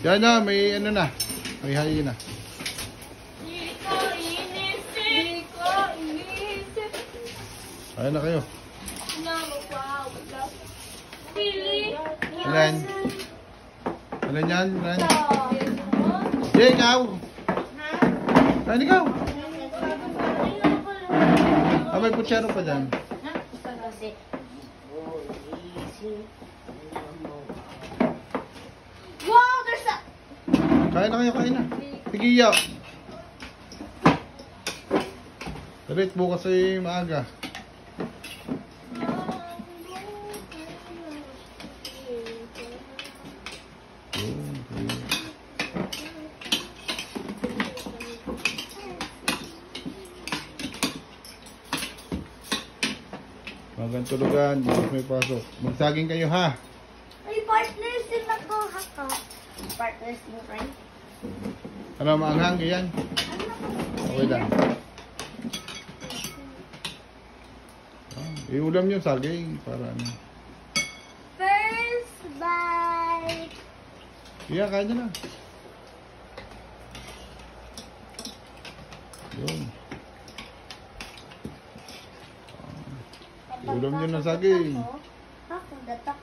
Yan na, may ano na. May hayi na. Ayan na kayo. Ayan. Ayan yan. Ayan. Jay, ikaw. Ayan, ikaw. May putsero pa dyan. Wow, there's a... Kain na kayo, kain na. Tigiya. Dalit, bukas ay maaga. Magandang tulugan, bukas may pasok. Magsaging kayo ha. May partners din ako, haka. Partners din, friend. Ano, maanghang yan? Okay lang. Iulam yung saging para ano. First bite. Iya, kain na. Yun. Iulam nyo ng saging. Ako, datak